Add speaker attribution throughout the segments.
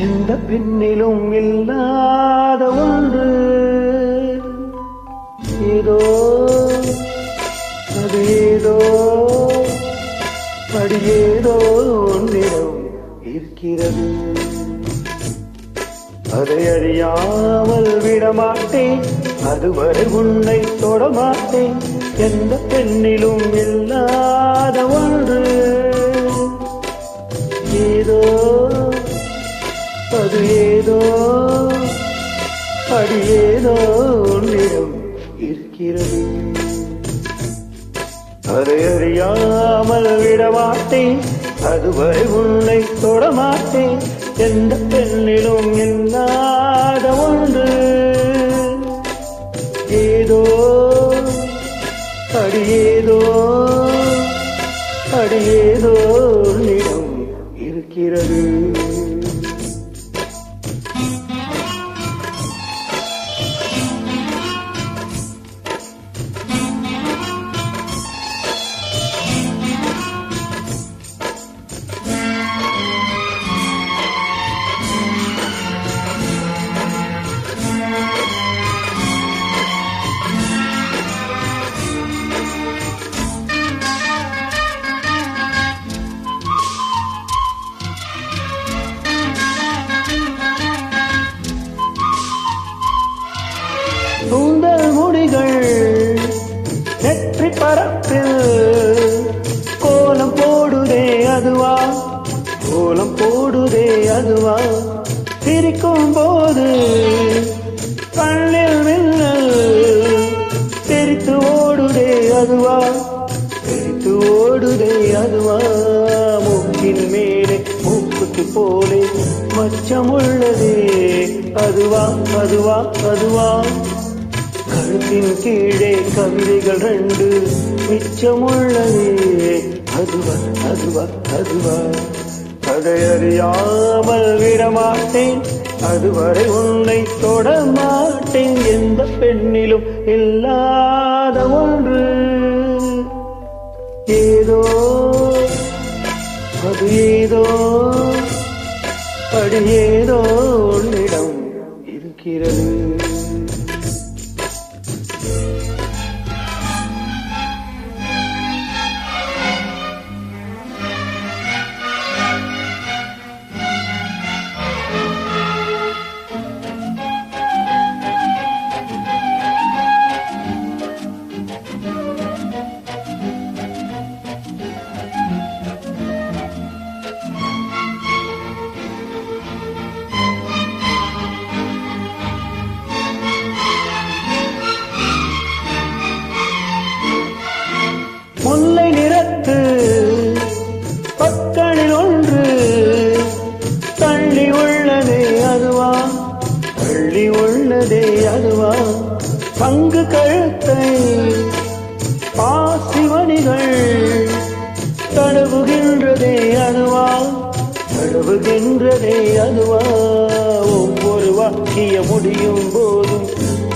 Speaker 1: எந்த பெண்ணிலும் இல்லாத ஒன்று ஏதோ அது ஏதோ அது ஏதோ ஒன்றிடம் இருக்கிறது. அதை அறியாமல் விடமாட்டேன், அதுவரை உன்னை தொடமாட்டேன். எந்த பெண்ணிலும் இல்லாத ஒன்று ஏதோ அது ஏதோ அது ஏதோ ஒன்றிடம் இருக்கிறது. அதை அறியாமல் விடமாட்டேன், அதுவரை உன்னை தொடமாட்டேன். எந்த பெண்ணிலும் இல்லாத ஒன்று ஏதோ அது ஏதோ அது ஏதோ ஒன்றிடம் இருக்கிறது. கூந்தல் முடிகள் நெற்றி பரப்பில் கோலம் போடுதே அதுவா, கோலம் போடுதே அதுவா. சிரிக்கும் போது கண்ணில் மின்னல் தெரித்து ஓடுதே அதுவா, தெரித்து ஓடுதே அதுவா. மூக்கின் மேலே மூக்குத்தி போலே மச்சமுள்ளதே அதுவா அதுவா அதுவா. கழுத்தின் கீழே கவிதைகள் 2 மிச்சமுள்ளதே அதுவா அதுவா அதுவா. அதை அறியாமல் விடமாட்டேன், அதுவரை உன்னை தொடமாட்டேன். எந்த பெண்ணிலும் இல்லாத ஒன்று ஏதோ அது ஏதோ அது ஏதோ உன்னிடம் இருக்கிறது. முல்லை நிறத்து பக்கணில் ஒன்று தள்ளி உள்ளதே அதுவா, தள்ளி உள்ளதே அதுவா. பங்கு கழுத்தை பாசிவணிகள் தடவுகின்றதே அதுவா, தடவுகின்றதே அதுவா. ஒவ்வொரு வாக்கிய முடியும் போதும்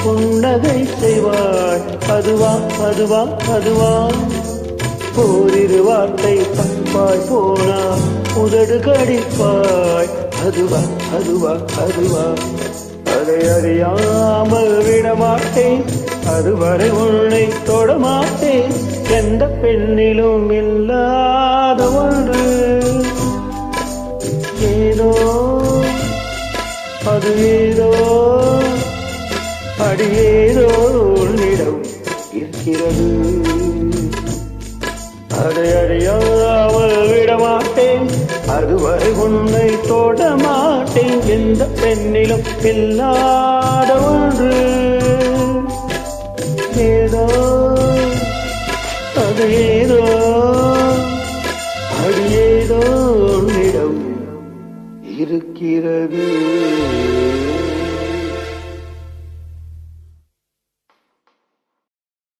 Speaker 1: புன்னகை செய்வாய் அதுவா அதுவா அதுவா. ஓரிரு வார்த்தை தப்பாய் போனா உதடு கடிப்பாய் அதுவா அதுவா அதுவா. அதை அறியாமல் விடமாட்டேன், அதுவரை உன்னை தொடமாட்டேன். எந்த பெண்ணிலும் இல்லாத ஒன்று ஏதோ அது ஏதோ அது ஏதோ உன்னிடம் இருக்கிறது. அதை அறியாமல் விடமாட்டேன், அதுவரை உன்னை தொடமாட்டேன். எந்த பெண்ணிலும் இல்லாத ஒன்று ஏதோ அது